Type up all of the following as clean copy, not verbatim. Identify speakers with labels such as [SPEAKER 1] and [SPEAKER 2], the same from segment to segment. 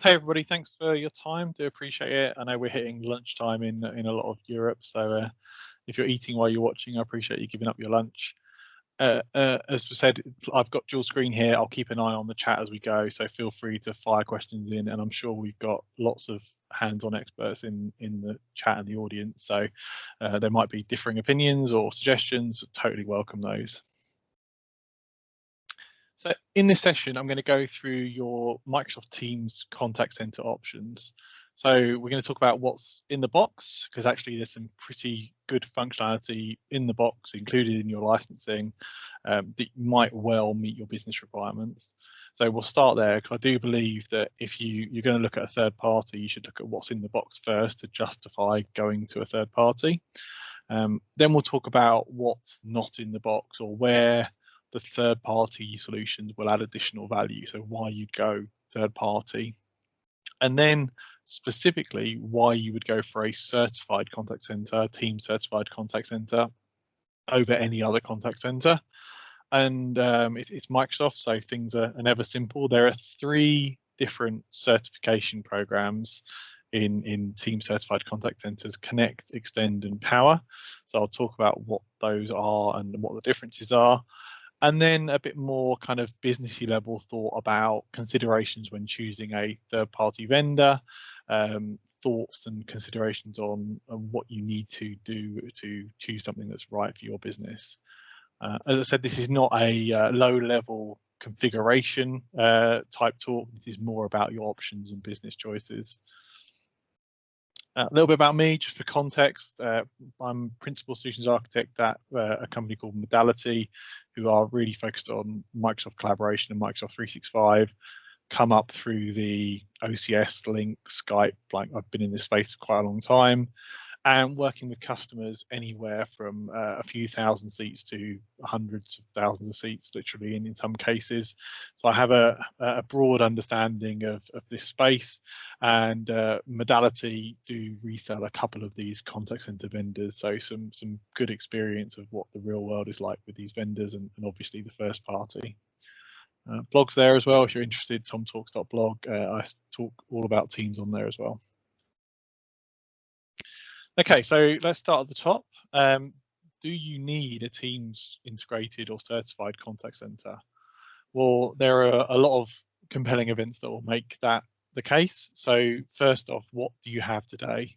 [SPEAKER 1] Hey everybody, thanks for your time. Do appreciate it. I know we're hitting lunchtime in a lot of Europe, so if you're eating while you're watching, I appreciate you giving up your lunch. As we said, I've got dual screen here. I'll keep an eye on the chat as we go, so feel free to fire questions in, and I'm sure we've got lots of hands-on experts in the chat and the audience, so there might be differing opinions or suggestions. Totally welcome those. So in this session, I'm going to go through your Microsoft Teams contact center options. So we're going to talk about what's in the box, because actually there's some pretty good functionality in the box included in your licensing that might well meet your business requirements. So we'll start there, because I do believe that if you're going to look at a third party, you should look at what's in the box first to justify going to a third party. Then we'll talk about what's not in the box, or where the third party solutions will add additional value, so why you'd go third party, and then specifically why you would go for a certified contact center, team certified contact center over any other contact center. And it's Microsoft, so things are never simple. There are 3 different certification programs in team certified contact centers: Connect, Extend, and Power. So I'll talk about what those are and what the differences are. And then a bit more kind of businessy level thought about considerations when choosing a third-party vendor, thoughts and considerations on what you need to do to choose something that's right for your business. As I said, this is not a low-level configuration type talk. This is more about your options and business choices. A little bit about me, just for context. I'm Principal Solutions Architect at a company called Modality, who are really focused on Microsoft collaboration and Microsoft 365, come up through the OCS, Link, Skype. Like, I've been in this space for quite a long time, and working with customers anywhere from a few thousand seats to hundreds of thousands of seats, literally, in some cases. So I have a broad understanding of this space, and Modality do resell a couple of these contact center vendors, so some good experience of what the real world is like with these vendors, and obviously the first party. Blogs there as well if you're interested. tomtalks.blog. I talk all about Teams on there as well. Okay, so let's start at the top. Do you need a Teams integrated or certified contact center? Well, there are a lot of compelling events that will make that the case. So first off, what do you have today?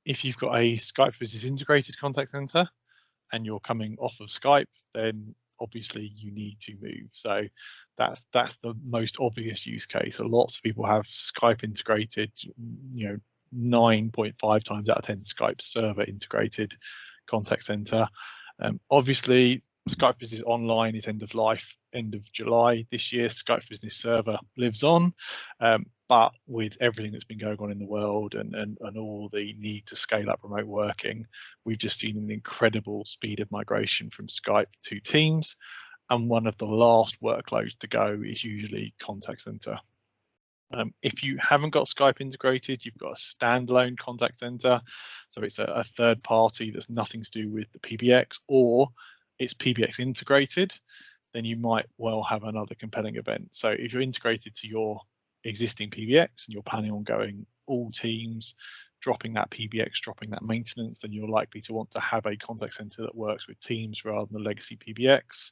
[SPEAKER 1] If you've got a Skype for Business integrated contact center and you're coming off of Skype, then obviously you need to move. So that's the most obvious use case. Lots of people have Skype integrated, 9.5 times out of 10 Skype server integrated contact center. Obviously, Skype Business Online is end of life, end of July this year. Skype Business Server lives on, but with everything that's been going on in the world and all the need to scale up remote working, we've just seen an incredible speed of migration from Skype to Teams. And one of the last workloads to go is usually contact center. If you haven't got Skype integrated, you've got a standalone contact center. So it's a third party that's nothing to do with the PBX, or it's PBX integrated, then you might well have another compelling event. So if you're integrated to your existing PBX and you're planning on going all Teams, dropping that PBX, dropping that maintenance, then you're likely to want to have a contact center that works with Teams rather than the legacy PBX.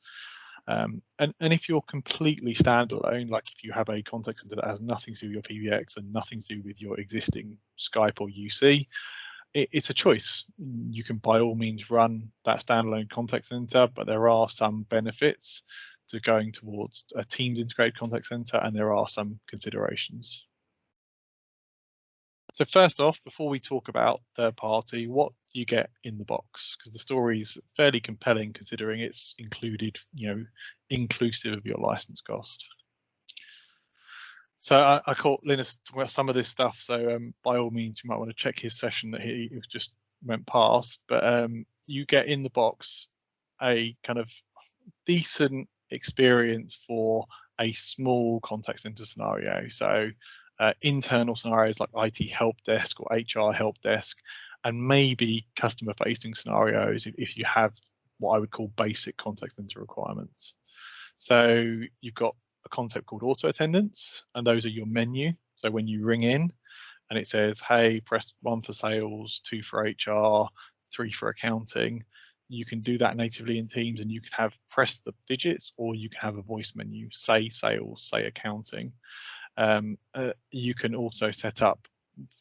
[SPEAKER 1] And if you're completely standalone, like if you have a contact center that has nothing to do with your PBX and nothing to do with your existing Skype or UC, it's a choice. You can by all means run that standalone contact center, but there are some benefits to going towards a Teams integrated contact center, and there are some considerations. So first off, before we talk about third party, what do you get in the box? Because the story is fairly compelling considering it's included, inclusive of your license cost. So I caught Linus talking about some of this stuff. So by all means, you might want to check his session that he just went past. But you get in the box a kind of decent experience for a small contact center scenario. So internal scenarios like IT help desk or HR help desk, and maybe customer facing scenarios if you have what I would call basic contact center requirements. So you've got a concept called auto attendants, and those are your menu. So when you ring in and it says, hey, press 1 for sales, 2 for HR, 3 for accounting, you can do that natively in Teams, and you can have press the digits, or you can have a voice menu, say sales, say accounting. You can also set up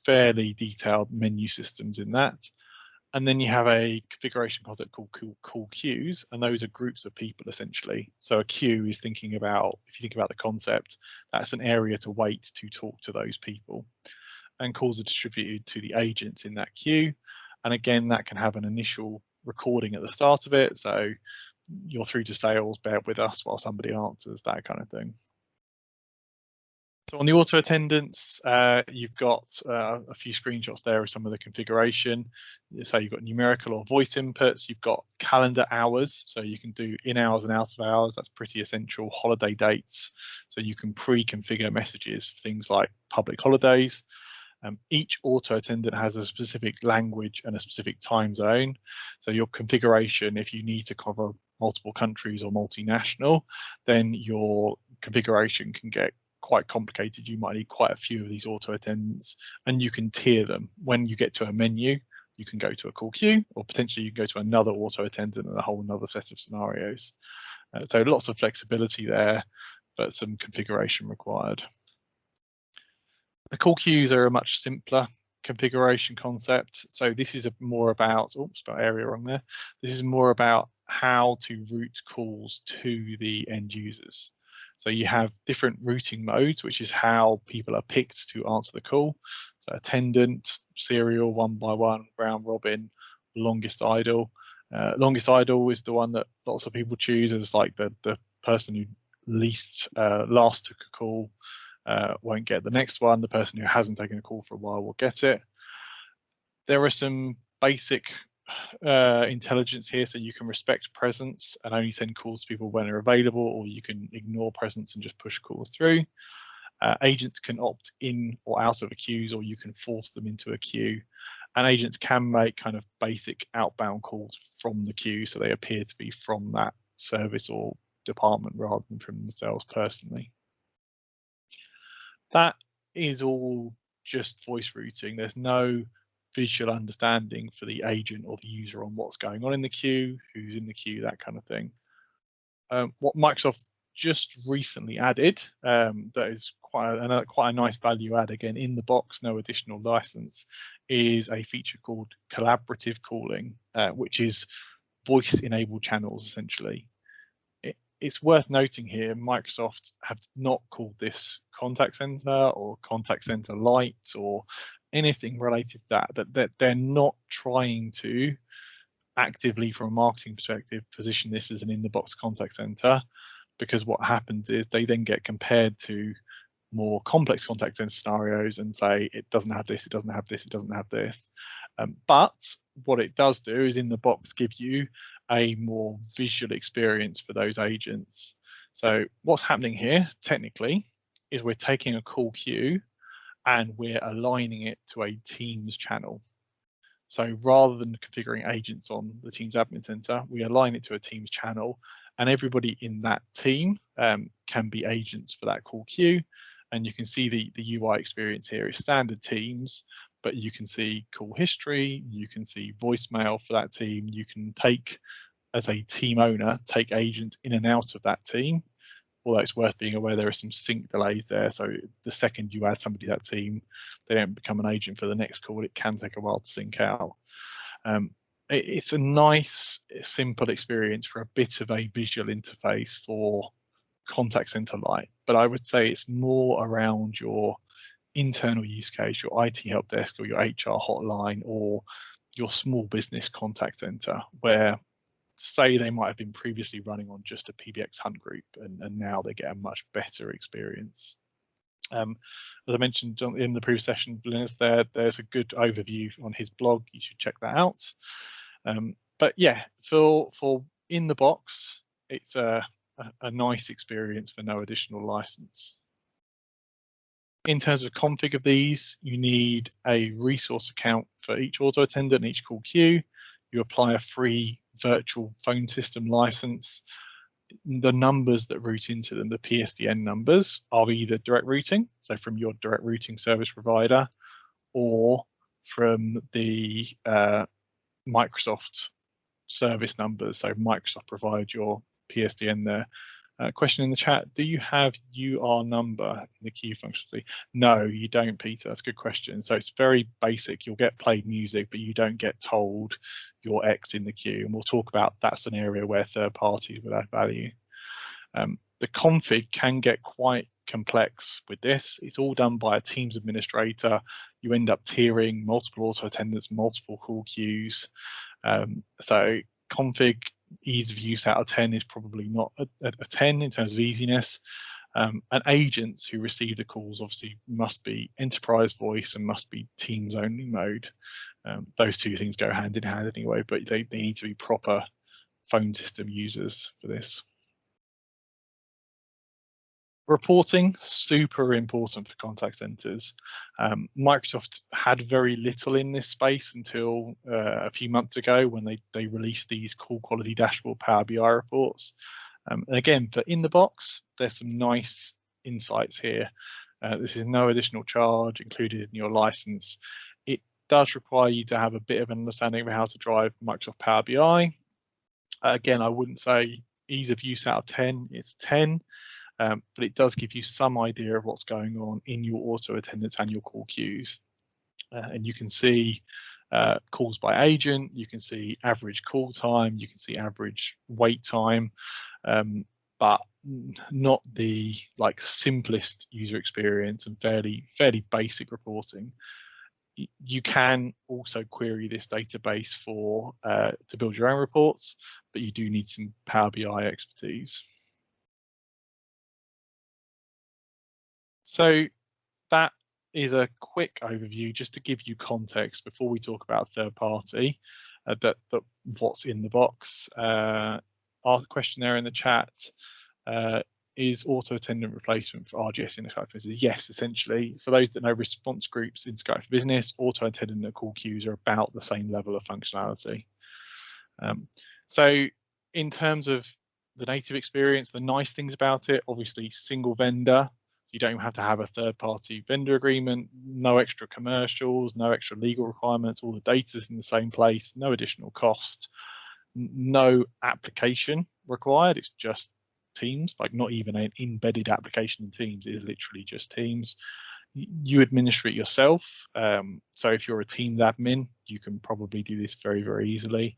[SPEAKER 1] fairly detailed menu systems in that. And then you have a configuration concept called call queues, and those are groups of people essentially. So a queue is thinking about, if you think about the concept, that's an area to wait to talk to those people. And calls are distributed to the agents in that queue. And again, that can have an initial recording at the start of it. So you're through to sales, bear with us while somebody answers, that kind of thing. So on the auto attendants, you've got a few screenshots there of some of the configuration. So you've got numerical or voice inputs, you've got calendar hours, so you can do in hours and out of hours, that's pretty essential. Holiday dates, so you can pre-configure messages for things like public holidays. Each auto attendant has a specific language and a specific time zone. So your configuration, if you need to cover multiple countries or multinational, then your configuration can get quite complicated. You might need quite a few of these auto attendants, and you can tier them. When you get to a menu, you can go to a call queue, or potentially you can go to another auto attendant and a whole another set of scenarios. So lots of flexibility there, but some configuration required. The call queues are a much simpler configuration concept. So this is more about, oops, spelled area wrong there. This is more about how to route calls to the end users. So you have different routing modes, which is how people are picked to answer the call. So attendant, serial, 1 by 1, round robin, longest idle. Longest idle is the one that lots of people choose as like the person who last took a call won't get the next one. The person who hasn't taken a call for a while will get it. There are some basic intelligence here, so you can respect presence and only send calls to people when they're available, or you can ignore presence and just push calls through. Agents can opt in or out of a queues, or you can force them into a queue. And agents can make kind of basic outbound calls from the queue, so they appear to be from that service or department rather than from themselves personally. That is all just voice routing. There's no visual understanding for the agent or the user on what's going on in the queue, who's in the queue, that kind of thing. What Microsoft just recently added, that is quite a nice value add, again in the box, no additional license, is a feature called collaborative calling, which is voice enabled channels essentially. It's worth noting here, Microsoft have not called this contact center or contact center light or anything related to that they're not trying to actively, from a marketing perspective, position this as an in-the-box contact center, because what happens is they then get compared to more complex contact center scenarios and say it doesn't have this, it doesn't have this, it doesn't have this. But what it does do is in the box give you a more visual experience for those agents. So what's happening here technically is we're taking a call queue and we're aligning it to a Teams channel. So rather than configuring agents on the Teams admin center, we align it to a Teams channel, and everybody in that team can be agents for that call queue. And you can see the UI experience here is standard Teams, but you can see call history, you can see voicemail for that team, you can take, as a team owner, take agents in and out of that team. Although it's worth being aware there are some sync delays there. So the second you add somebody to that team, they don't become an agent for the next call. It can take a while to sync out. It's a nice, simple experience for a bit of a visual interface for contact center light, but I would say it's more around your internal use case, your IT help desk or your HR hotline or your small business contact center, where say they might have been previously running on just a PBX hunt group and now they get a much better experience. As I mentioned in the previous session, Linus, there's a good overview on his blog. You should check that out. But yeah, for in the box, it's a nice experience for no additional license. In terms of config of these, you need a resource account for each auto attendant and each call queue. You apply a free virtual phone system license. the numbers that route into them, the PSTN numbers, are either direct routing, so from your direct routing service provider, or from the Microsoft service numbers. So Microsoft provide your PSTN there. Question in the chat: do you have UR number in the queue functionality? No, you don't, Peter. That's a good question. So it's very basic. You'll get played music, but you don't get told your X in the queue. And we'll talk about that's an area where third parties will add value. The config can get quite complex with this. It's all done by a Teams administrator. You end up tiering multiple auto attendants, multiple call queues. So config ease of use out of 10 is probably not a 10 in terms of easiness. And agents who receive the calls obviously must be enterprise voice and must be Teams only mode. Those two things go hand in hand anyway, but they need to be proper phone system users for this. Reporting, super important for contact centers. Microsoft had very little in this space until a few months ago when they released these call quality dashboard Power BI reports. And again, for in the box, there's some nice insights here. This is no additional charge included in your license. It does require you to have a bit of an understanding of how to drive Microsoft Power BI. Again, I wouldn't say ease of use out of 10, it's 10. But it does give you some idea of what's going on in your auto attendants and your call queues. And you can see calls by agent, you can see average call time, you can see average wait time, but not the simplest user experience and fairly basic reporting. You can also query this database to build your own reports, but you do need some Power BI expertise. So that is a quick overview just to give you context before we talk about third party, that what's in the box. Our question there in the chat, is auto attendant replacement for RGS in Skype for Business? Yes, essentially. For those that know response groups in Skype for Business, auto attendant and call queues are about the same level of functionality. So in terms of the native experience, the nice things about it, obviously single vendor. So you don't even have to have a third-party vendor agreement, no extra commercials, no extra legal requirements, all the data's in the same place, no additional cost, no application required, it's just Teams, not even an embedded application in Teams, it is literally just Teams. You administer it yourself, so if you're a Teams admin, you can probably do this very, very easily.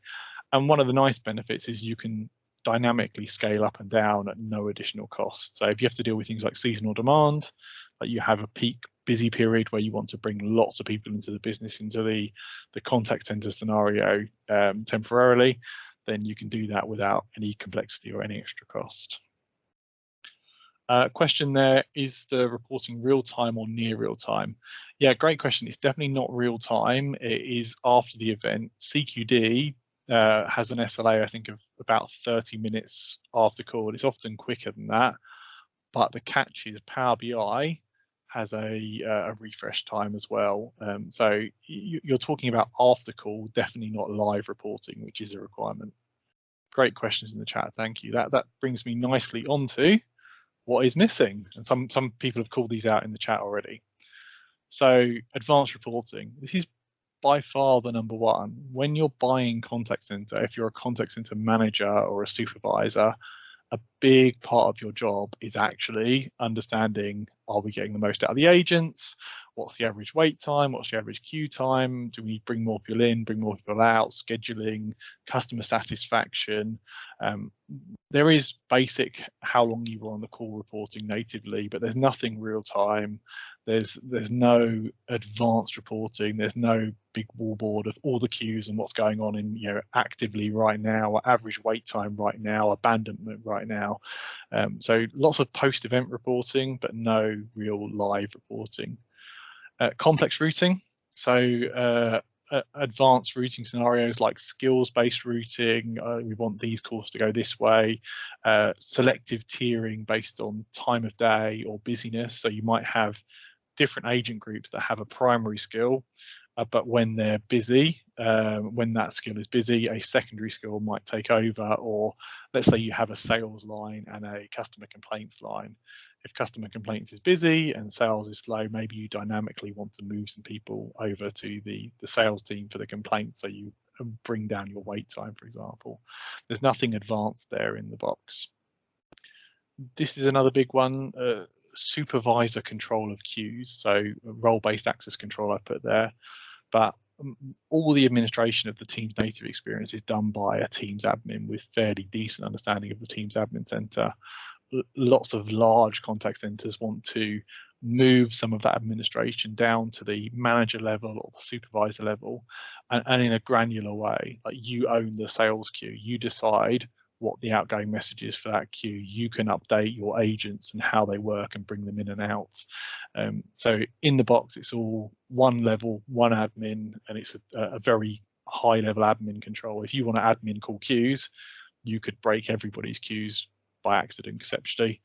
[SPEAKER 1] And one of the nice benefits is you can dynamically scale up and down at no additional cost. So if you have to deal with things like seasonal demand, like you have a peak busy period where you want to bring lots of people into the business, into the contact center scenario temporarily, then you can do that without any complexity or any extra cost. Question there, is the reporting real time or near real time? Yeah, great question. It's definitely not real time. It is after the event. CQD has an SLA, I think, of about 30 minutes after call. It's often quicker than that, but the catch is Power BI has a refresh time as well. So you're talking about after call, definitely not live reporting, which is a requirement. Great questions in the chat, thank you. That brings me nicely onto what is missing, and some people have called these out in the chat already. So advanced reporting, this is by far the number one. When you're buying contact center, if you're a contact center manager or a supervisor, a big part of your job is actually understanding, are we getting the most out of the agents? What's the average wait time? What's the average queue time? Do we bring more people in, bring more people out? Scheduling, customer satisfaction. There is basic how long you were on the call reporting natively, but there's nothing real time. There's no advanced reporting. There's no big wallboard of all the queues and what's going on in actively right now, average wait time right now, abandonment right now. So lots of post-event reporting, but no real live reporting. Complex routing. So advanced routing scenarios like skills-based routing, we want these calls to go this way, selective tiering based on time of day or busyness. So you might have different agent groups that have a primary skill, but when they're busy, when that skill is busy, a secondary skill might take over. Or let's say you have a sales line and a customer complaints line. If customer complaints is busy and sales is slow, maybe you dynamically want to move some people over to the sales team for the complaints, so you bring down your wait time, for example. There's nothing advanced there in the box. This is another big one, supervisor control of queues, so role-based access control I put there, but all the administration of the Teams native experience is done by a Teams admin with fairly decent understanding of the Teams admin center. Lots of large contact centers want to move some of that administration down to the manager level or the supervisor level, and in a granular way. Like, you own the sales queue, you decide what the outgoing message is for that queue. You can update your agents and how they work and bring them in and out. So in the box, it's all one level, one admin, and it's a very high level admin control. If you want to admin call queues, you could break everybody's queues by accident conceptually.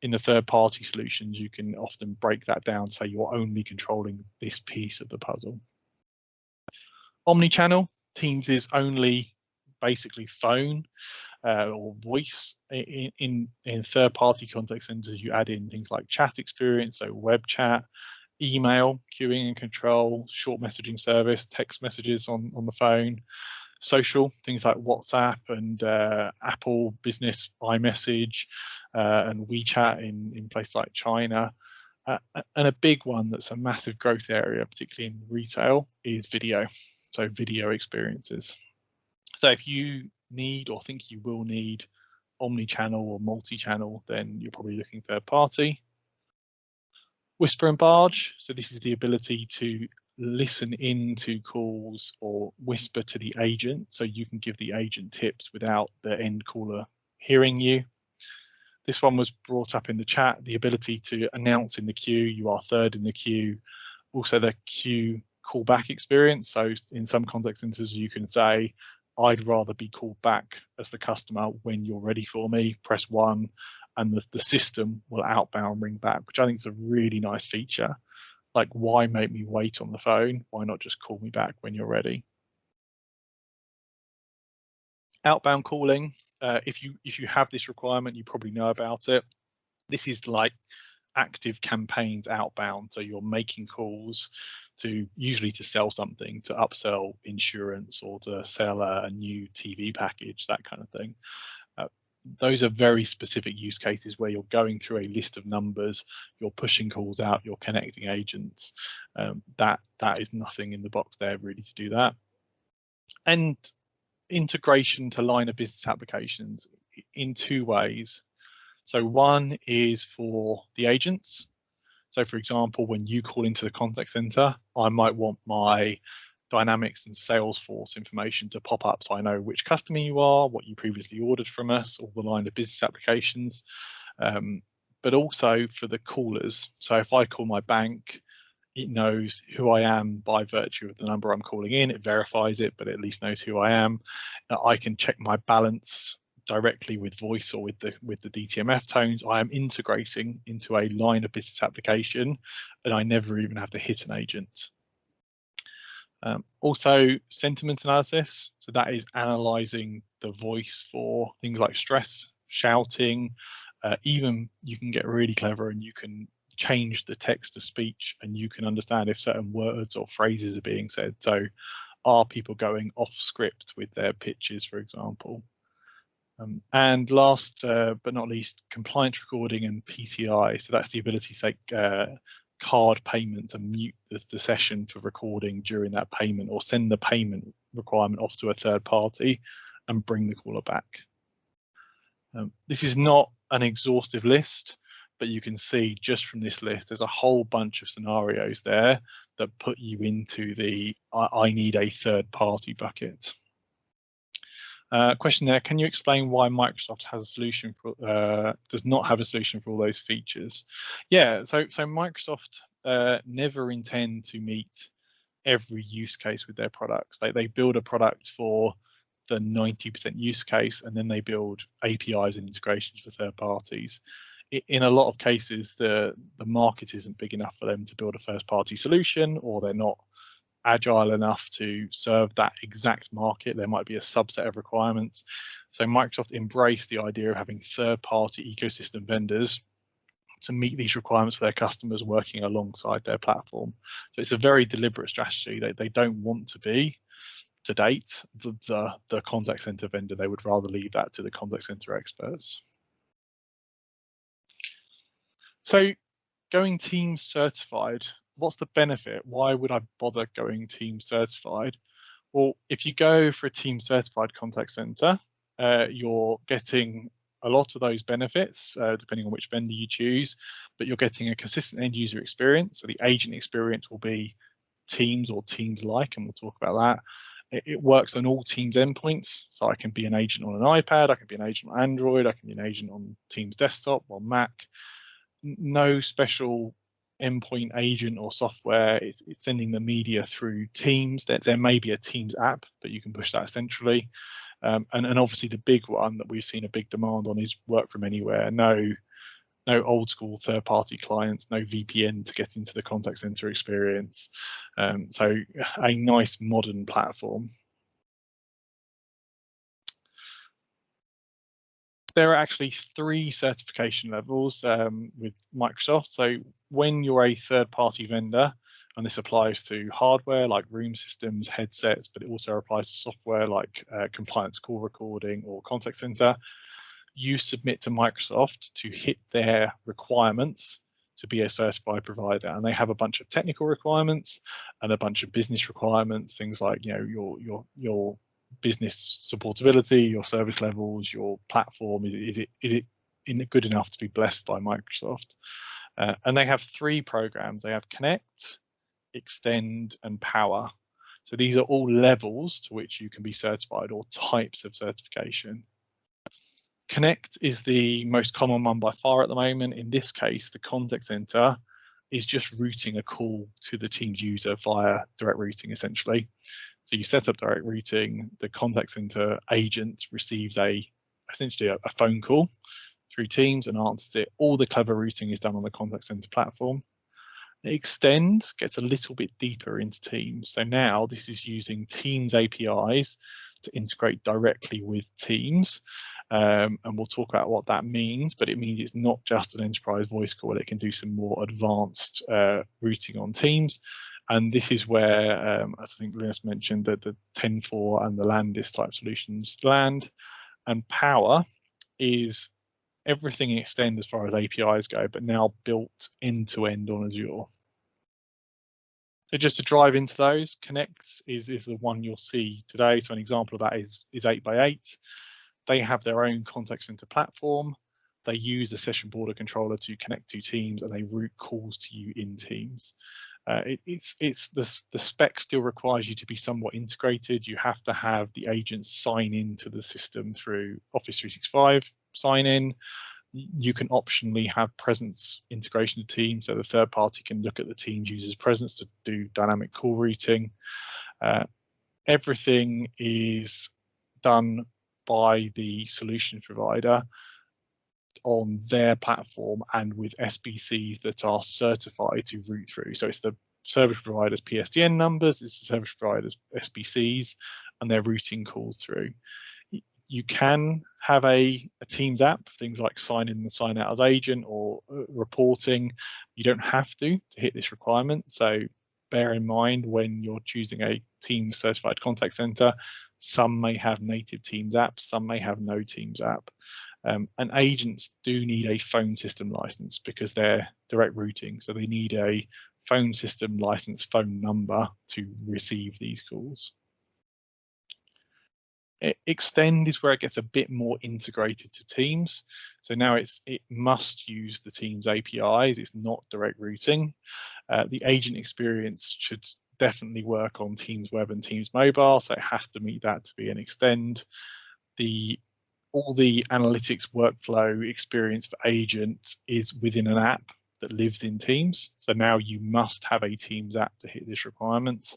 [SPEAKER 1] In the third party solutions, you can often break that down, so you're only controlling this piece of the puzzle. Omnichannel, Teams is only basically phone or voice. In third party contact centers, you add in things like chat experience, so web chat, email, queuing and control, short messaging service, text messages on the phone, social, things like WhatsApp and Apple Business iMessage and WeChat in places like China. And a big one that's a massive growth area, particularly in retail, is video. So video experiences. So if you need or think you will need omni-channel or multi-channel, then you're probably looking third party. Whisper and barge. So this is the ability to listen into calls or whisper to the agent, so you can give the agent tips without the end caller hearing you. This one was brought up in the chat, the ability to announce in the queue you are third in the queue. Also the queue callback experience. So in some contact centers, you can say, I'd rather be called back as the customer when you're ready for me, press 1, and the system will outbound ring back, which I think is a really nice feature. Like, why make me wait on the phone? Why not just call me back when you're ready? Outbound calling, if you have this requirement, you probably know about it. This is like active campaigns outbound, so you're making calls to usually to sell something, to upsell insurance or to sell a new TV package, that kind of thing. Those are very specific use cases where you're going through a list of numbers, you're pushing calls out, you're connecting agents. That is nothing in the box there really to do that. And integration to line of business applications in 2 ways. So one is for the agents. So for example, when you call into the contact center, I might want my Dynamics and Salesforce information to pop up, so I know which customer you are, what you previously ordered from us, all the line of business applications, but also for the callers. So if I call my bank, it knows who I am by virtue of the number I'm calling in. It verifies it, but it at least knows who I am. I can check my balance directly with voice or with the DTMF tones. I am integrating into a line of business application, and I never even have to hit an agent. Also sentiment analysis. So that is analyzing the voice for things like stress, shouting, even you can get really clever and you can change the text to speech, and you can understand if certain words or phrases are being said. So are people going off script with their pitches, for example? And last but not least, compliance recording and PCI. So that's the ability to take card payments and mute the session for recording during that payment, or send the payment requirement off to a third party and bring the caller back. This is not an exhaustive list, but you can see just from this list, there's a whole bunch of scenarios there that put you into the I need a third party bucket. Question there, can you explain why Microsoft has a solution for, does not have a solution for all those features? Yeah, so Microsoft never intend to meet every use case with their products. They build a product for the 90% use case, and then they build APIs and integrations for third parties. in a lot of cases, the market isn't big enough for them to build a first-party solution, or they're not agile enough to serve that exact market. There might be a subset of requirements. So Microsoft embraced the idea of having third-party ecosystem vendors to meet these requirements for their customers working alongside their platform. So it's a very deliberate strategy. They don't want to be, to date, the contact center vendor. They would rather leave that to the contact center experts. So going Teams certified, what's the benefit? Why would I bother going Teams certified? Well, if you go for a Teams certified contact center, you're getting a lot of those benefits, depending on which vendor you choose, but you're getting a consistent end user experience. So the agent experience will be Teams or Teams-like, and we'll talk about that. It works on all Teams endpoints. So I can be an agent on an iPad, I can be an agent on Android, I can be an agent on Teams desktop or Mac. No special endpoint agent or software. It's sending the media through Teams. There may be a Teams app, but you can push that centrally. And obviously the big one that we've seen a big demand on is work from anywhere. No old school third-party clients, no VPN to get into the contact center experience. So a nice modern platform. There are actually 3 certification levels with Microsoft. So when you're a third-party vendor, and this applies to hardware like room systems, headsets, but it also applies to software like compliance call recording or contact center, you submit to Microsoft to hit their requirements to be a certified provider. And they have a bunch of technical requirements and a bunch of business requirements, things like, you know, your business supportability, your service levels, your platform, is it good enough to be blessed by Microsoft? And they have 3 programs. They have Connect, Extend, and Power. So these are all levels to which you can be certified, or types of certification. Connect is the most common one by far at the moment. In this case, the contact center is just routing a call to the Teams user via direct routing, essentially. So you set up direct routing, the contact center agent receives essentially a phone call through Teams and answers it. All the clever routing is done on the contact center platform. Extend gets a little bit deeper into Teams. So now this is using Teams APIs to integrate directly with Teams. And we'll talk about what that means, but it means it's not just an enterprise voice call. It can do some more advanced routing on Teams. And this is where, as I think Linus mentioned, that the 10.4 and the Landis type solutions land. And Power is everything in Extend as far as APIs go, but now built end-to-end on Azure. So just to drive into those, Connect is the one you'll see today. So an example of that is 8x8. They have their own contact center platform. They use a session border controller to connect to Teams, and they route calls to you in Teams. The spec still requires you to be somewhat integrated. You have to have the agents sign into the system through Office 365 sign in. You can optionally have presence integration to Teams, so the third party can look at the Teams user's presence to do dynamic call routing. Everything is done by the solution provider on their platform and with SBCs that are certified to route through. So it's the service provider's PSTN numbers, it's the service provider's SBCs, and they're routing calls through. You can have a Teams app, things like sign in and sign out as agent or reporting. You don't have to hit this requirement. So bear in mind when you're choosing a Teams certified contact center, some may have native Teams apps, some may have no Teams app. And agents do need a phone system license because they're direct routing. So they need a phone system license phone number to receive these calls. Extend is where it gets a bit more integrated to Teams. So now it must use the Teams APIs. It's not direct routing. The agent experience should definitely work on Teams Web and Teams Mobile. So it has to meet that to be an Extend. All the analytics workflow experience for agent is within an app that lives in Teams. So now you must have a Teams app to hit this requirement.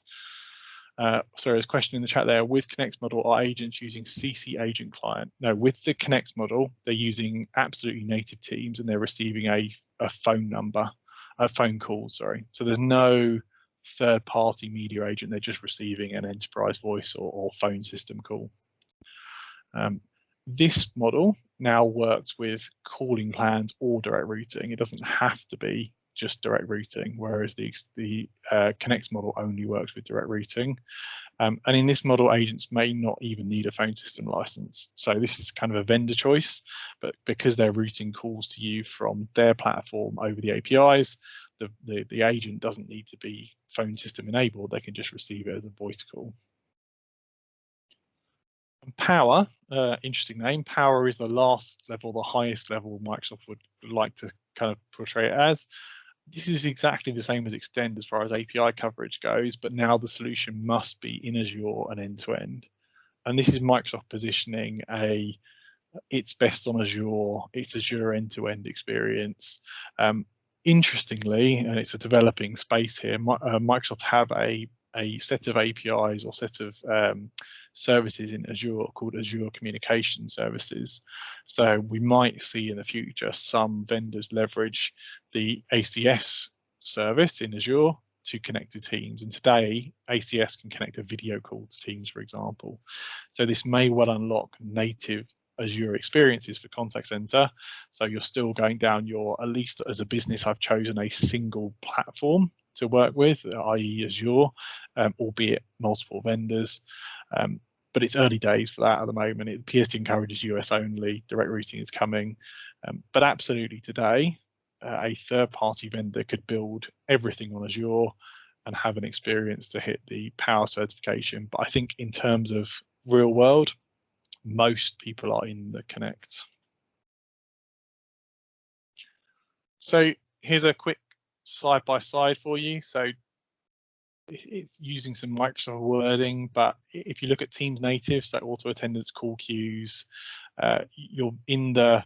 [SPEAKER 1] Sorry, there's a question in the chat there. With Connect model, are agents using CC agent client? No, with the Connect model, they're using absolutely native Teams and they're receiving a phone number, a phone call, sorry. So there's no third-party media agent. They're just receiving an enterprise voice or phone system call. This model now works with calling plans or direct routing. It doesn't have to be just direct routing, whereas the Connect model only works with direct routing. And in this model, agents may not even need a phone system license. So this is kind of a vendor choice, but because they're routing calls to you from their platform over the APIs, the agent doesn't need to be phone system enabled. They can just receive it as a voice call. Power, interesting name. Power is the last level, the highest level Microsoft would like to kind of portray it as. This is exactly the same as Extend as far as API coverage goes, but now the solution must be in Azure and end-to-end. And this is Microsoft positioning it's best on Azure, it's Azure end-to-end experience. Interestingly, and it's a developing space here, Microsoft have a set of APIs or set of services in Azure called Azure Communication Services. So we might see in the future some vendors leverage the ACS service in Azure to connect to Teams. And today, ACS can connect a video call to Teams, for example. So this may well unlock native Azure experiences for contact center. So you're still going down at least as a business, I've chosen a single platform to work with, i.e. Azure, albeit multiple vendors. But it's early days for that at the moment. PST encourages US only, direct routing is coming. But absolutely today, a third-party vendor could build everything on Azure and have an experience to hit the Power certification. But I think in terms of real world, most people are in the Connect. So here's a quick side-by-side for you. So it's using some Microsoft wording, but if you look at Teams native, so auto attendance, call queues, it's in the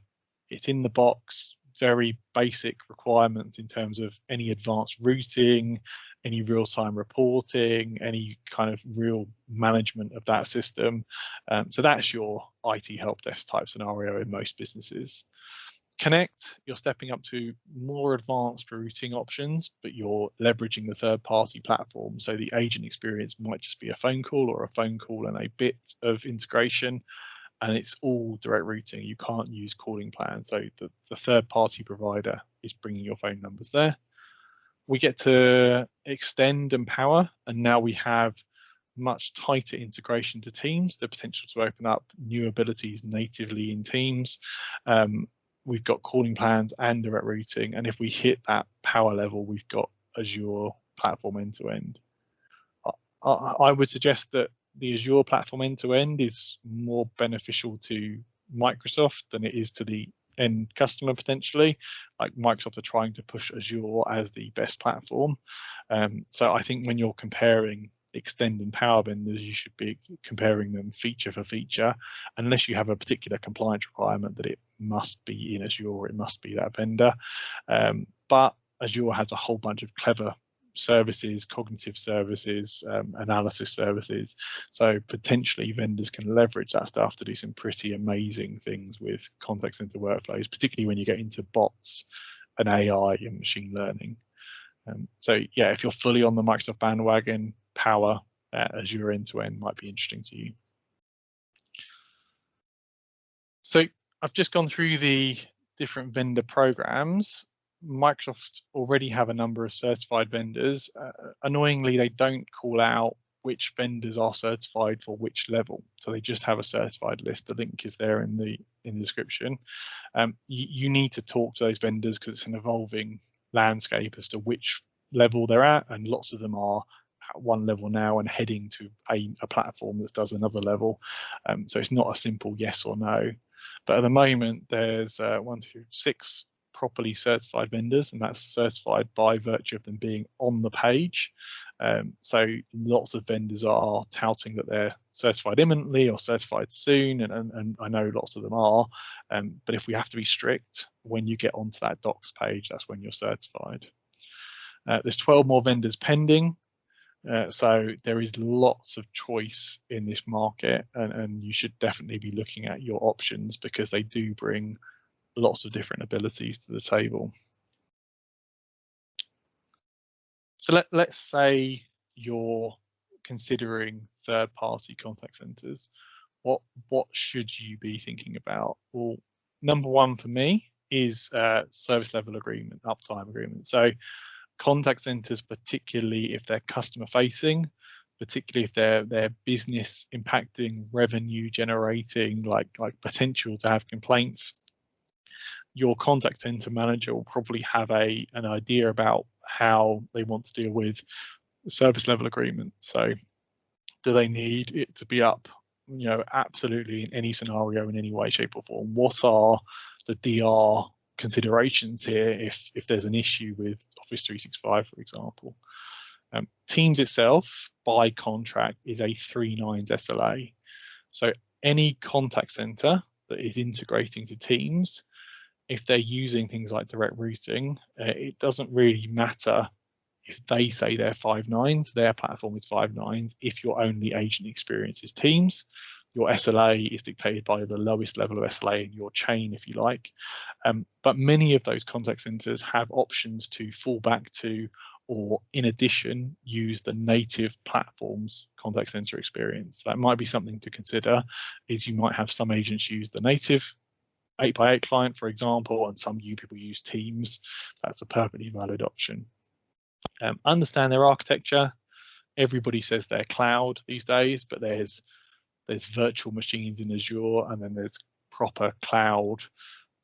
[SPEAKER 1] box, very basic requirements in terms of any advanced routing, any real-time reporting, any kind of real management of that system. So that's your IT help desk type scenario in most businesses. Connect, you're stepping up to more advanced routing options, but you're leveraging the third-party platform. So the agent experience might just be a phone call or a phone call and a bit of integration, and it's all direct routing. You can't use calling plans. So the third-party provider is bringing your phone numbers there. We get to Extend and Power, and now we have much tighter integration to Teams, the potential to open up new abilities natively in Teams. We've got calling plans and direct routing, and if we hit that Power level, we've got Azure platform end-to-end. I would suggest that the Azure platform end-to-end is more beneficial to Microsoft than it is to the end customer potentially. Like Microsoft are trying to push Azure as the best platform. So I think when you're comparing Extend and Power vendors, you should be comparing them feature for feature, unless you have a particular compliance requirement that it must be in Azure, it must be that vendor. But Azure has a whole bunch of clever services, cognitive services, analysis services. So potentially vendors can leverage that stuff to do some pretty amazing things with contact center workflows, particularly when you get into bots and AI and machine learning. So yeah, if you're fully on the Microsoft bandwagon, Power, Azure end-to-end might be interesting to you. So I've just gone through the different vendor programs. Microsoft already have a number of certified vendors. Annoyingly, they don't call out which vendors are certified for which level. So they just have a certified list. The link is there in the description. You need to talk to those vendors because it's an evolving landscape as to which level they're at, and lots of them are at one level now and heading to a platform that does another level. So it's not a simple yes or no. But at the moment, there's 6 properly certified vendors, and that's certified by virtue of them being on the page. So lots of vendors are touting that they're certified imminently or certified soon, and I know lots of them are. But if we have to be strict, when you get onto that docs page, that's when you're certified. There's 12 more vendors pending. So there is lots of choice in this market, and you should definitely be looking at your options because they do bring lots of different abilities to the table. So let's say you're considering third-party contact centers. What should you be thinking about? Well, number one for me is service level agreement, uptime agreement. So contact centers, particularly if they're customer facing, particularly if they're business impacting, revenue generating, like potential to have complaints, your contact center manager will probably have an idea about how they want to deal with service level agreement. So do they need it to be up, absolutely in any scenario, in any way, shape or form? What are the DR considerations here if there's an issue with Office 365, for example? Teams itself, by contract, is a 3 nines SLA. So any contact center that is integrating to Teams, if they're using things like direct routing, it doesn't really matter if they say they're 5 nines, their platform is 5 nines. If your only agent experience is Teams, your SLA is dictated by the lowest level of SLA in your chain, if you like. But many of those contact centers have options to fall back to, or in addition, use the native platform's contact center experience. That might be something to consider, is you might have some agents use the native 8x8 client, for example, and some people use Teams. That's a perfectly valid option. Understand their architecture. Everybody says they're cloud these days, but there's virtual machines in Azure, and then there's proper cloud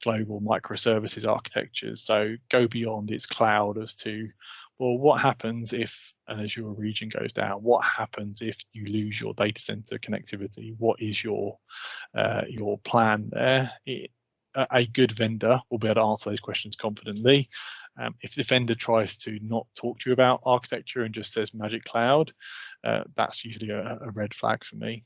[SPEAKER 1] global microservices architectures. So go beyond its cloud as to, well, what happens if an Azure region goes down? What happens if you lose your data center connectivity? What is your plan there? A good vendor will be able to answer those questions confidently. If the vendor tries to not talk to you about architecture and just says Magic Cloud, that's usually a red flag for me.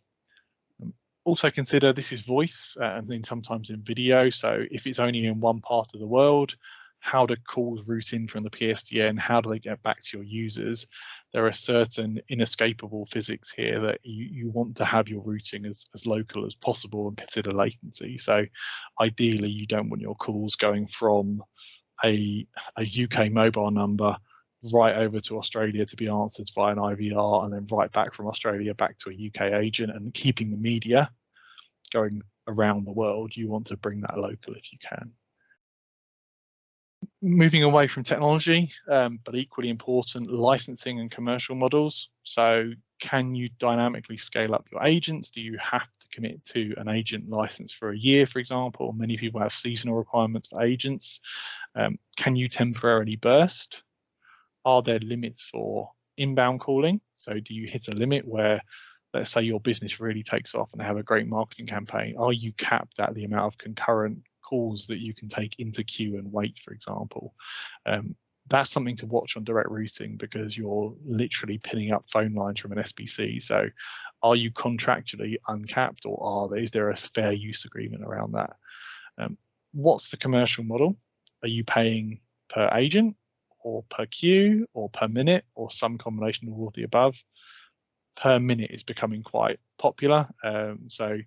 [SPEAKER 1] Also consider this is voice and then sometimes in video. So if it's only in one part of the world, how do calls route in from the PSTN? How do they get back to your users? There are certain inescapable physics here that you want to have your routing as local as possible and consider latency. So ideally, you don't want your calls going from a UK mobile number right over to Australia to be answered via an IVR, and then right back from Australia back to a UK agent, and keeping the media going around the world. You want to bring that local if you can. Moving away from technology, but equally important, licensing and commercial models. So can you dynamically scale up your agents? Do you have to commit to an agent license for a year, for example? Many people have seasonal requirements for agents. Can you temporarily burst? Are there limits for inbound calling? So do you hit a limit where, let's say your business really takes off and they have a great marketing campaign? Are you capped at the amount of concurrent calls that you can take into queue and wait, for example? That's something to watch on direct routing, because you're literally pinning up phone lines from an SBC. So are you contractually uncapped, or is there a fair use agreement around that? What's the commercial model? Are you paying per agent, or per queue, or per minute, or some combination of all of the above? Per minute is becoming quite popular. So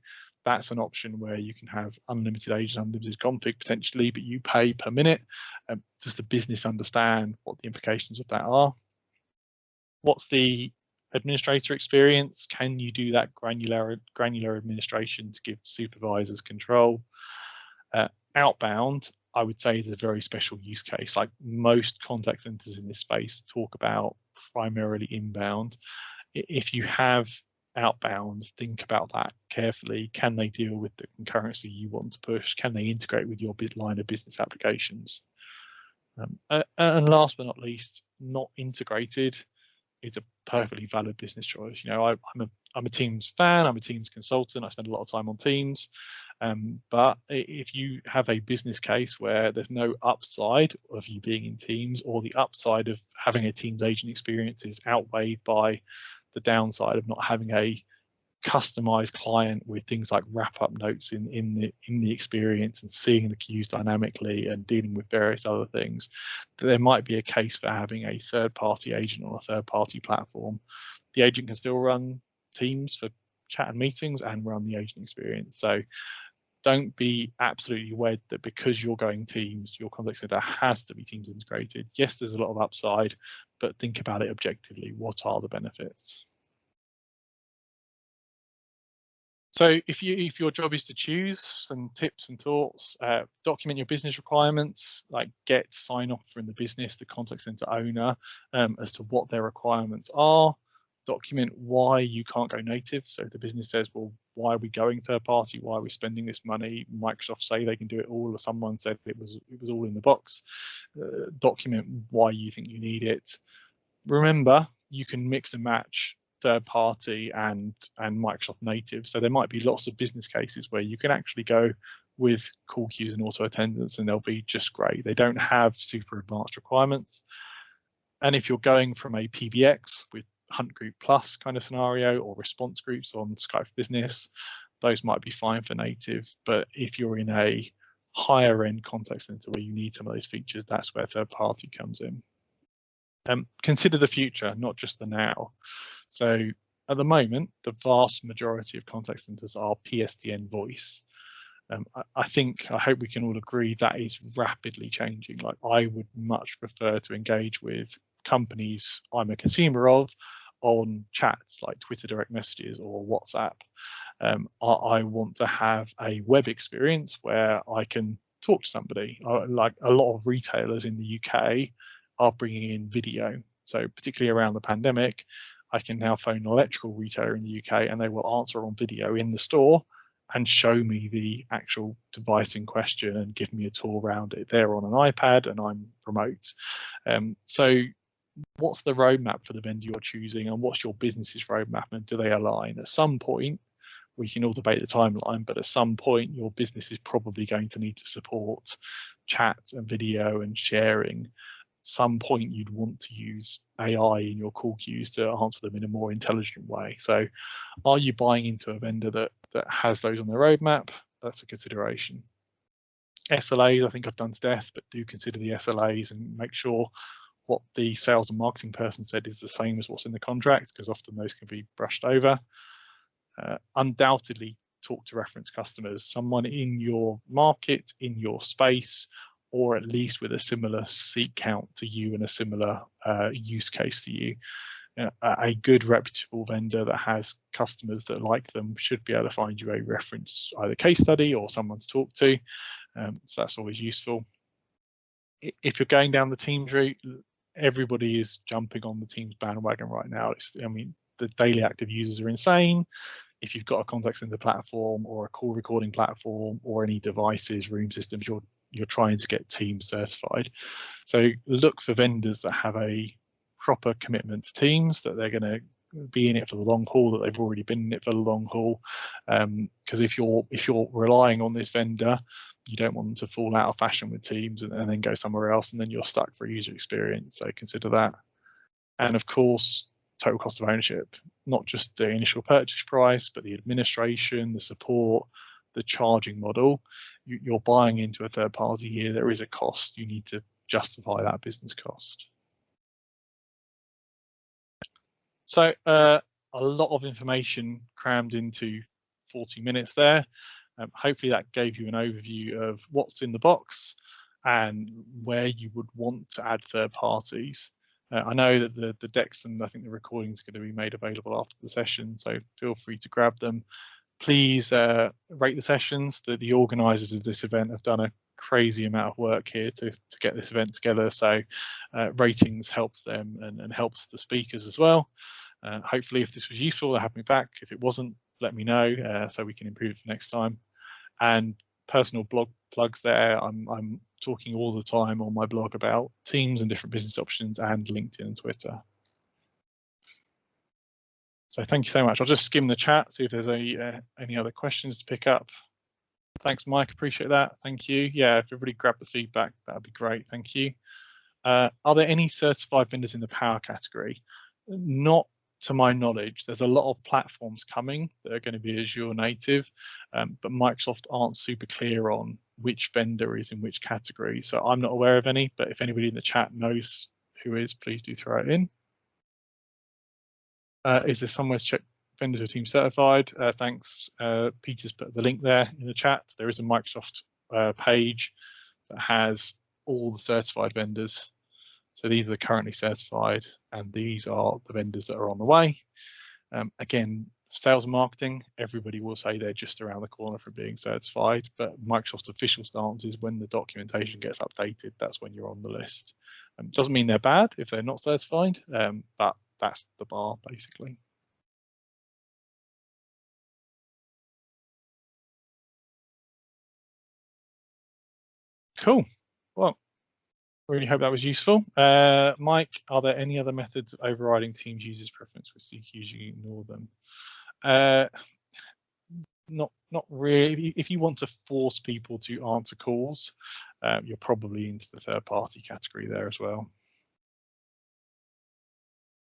[SPEAKER 1] that's an option where you can have unlimited agents, unlimited config potentially, but you pay per minute. Does the business understand what the implications of that are? What's the administrator experience? Can you do that granular administration to give supervisors control? Outbound, I would say, is a very special use case. Like most contact centers in this space talk about primarily inbound. If you have outbound, think about that carefully. Can they deal with the concurrency you want to push? Can they integrate with your line of business applications? And last but not least, not integrated is a perfectly valid business choice. I'm a Teams fan, I'm a Teams consultant, I spend a lot of time on Teams. But if you have a business case where there's no upside of you being in Teams, or the upside of having a Teams agent experience is outweighed by the downside of not having a customized client with things like wrap-up notes in the experience and seeing the queues dynamically and dealing with various other things, there might be a case for having a third-party agent or a third-party platform. The agent can still run Teams for chat and meetings and run the agent experience. So don't be absolutely wed that because you're going Teams, your contact center has to be Teams integrated. Yes, there's a lot of upside, but think about it objectively. What are the benefits? So if your job is to choose, some tips and thoughts, document your business requirements, like get sign off from the business, the contact center owner, as to what their requirements are. Document why you can't go native. So if the business says, well, why are we going third party? Why are we spending this money? Microsoft say they can do it all, or someone said it was all in the box. Document why you think you need it. Remember, you can mix and match third party and Microsoft native. So there might be lots of business cases where you can actually go with call queues and auto attendants and they'll be just great. They don't have super advanced requirements. And if you're going from a PBX with Hunt Group Plus kind of scenario or response groups on Skype for Business, those might be fine for native. But if you're in a higher end contact center where you need some of those features, that's where third party comes in. Consider the future, not just the now. So at the moment, the vast majority of contact centers are PSTN voice. I hope we can all agree that is rapidly changing. Like, I would much prefer to engage with companies I'm a consumer of on chats like Twitter direct messages or WhatsApp. I want to have a web experience where I can talk to somebody. Like a lot of retailers in the UK are bringing in video. So particularly around the pandemic, I can now phone an electrical retailer in the UK and they will answer on video in the store and show me the actual device in question and give me a tour around it. They're on an iPad and I'm remote. So what's the roadmap for the vendor you're choosing and what's your business's roadmap and do they align? At some point, we can all debate the timeline, but at some point your business is probably going to need to support chat and video and sharing. Some point you'd want to use AI in your call queues to answer them in a more intelligent way. So are you buying into a vendor that has those on their roadmap? That's a consideration. SLAs, I think I've done to death, but do consider the SLAs and make sure what the sales and marketing person said is the same as what's in the contract, because often those can be brushed over. Undoubtedly talk to reference customers, someone in your market, in your space, or at least with a similar seat count to you and a similar use case to you. A good reputable vendor that has customers that like them should be able to find you a reference, either case study or someone to talk to. So that's always useful. If you're going down the Teams route, everybody is jumping on the Teams bandwagon right now. The daily active users are insane. If you've got a contact center platform or a call recording platform or any devices, room systems, you're trying to get Teams certified. So look for vendors that have a proper commitment to Teams, that they're going to be in it for the long haul, that they've already been in it for the long haul. Because if you're relying on this vendor, you don't want them to fall out of fashion with Teams and then go somewhere else, and then you're stuck for a user experience. So consider that. And of course, total cost of ownership, not just the initial purchase price, but the administration, the support, the charging model. You're buying into a third party here. There is a cost. You need to justify that business cost. So a lot of information crammed into 40 minutes there. Hopefully that gave you an overview of what's in the box and where you would want to add third parties. I know that the decks and I think the recordings are going to be made available after the session, so feel free to grab them. Please rate the sessions. The organisers of this event have done a crazy amount of work here to get this event together, so ratings helps them and helps the speakers as well. Hopefully if this was useful, they'll have me back. If it wasn't, let me know so we can improve for next time. And personal blog plugs there. I'm talking all the time on my blog about Teams and different business options and LinkedIn and Twitter. So thank you so much. I'll just skim the chat, see if there's any other questions to pick up. Thanks, Mike. Appreciate that. Thank you. Yeah, if everybody grab the feedback, that would be great. Thank you. Are there any certified vendors in the power category? Not to my knowledge, there's a lot of platforms coming that are going to be Azure native, but Microsoft aren't super clear on which vendor is in which category. So I'm not aware of any, but if anybody in the chat knows who is, please do throw it in. Is there somewhere to check vendors or team certified? Thanks. Peter's put the link there in the chat. There is a Microsoft page that has all the certified vendors. So these are the currently certified, and these are the vendors that are on the way. Again, sales and marketing, everybody will say they're just around the corner from being certified, but Microsoft's official stance is when the documentation gets updated, that's when you're on the list. Doesn't mean they're bad if they're not certified, but that's the bar basically. Cool. Well, really hope that was useful. Mike, are there any other methods of overriding Teams users' preference with CQs you ignore them? Not really. If you want to force people to answer calls, you're probably into the third party category there as well.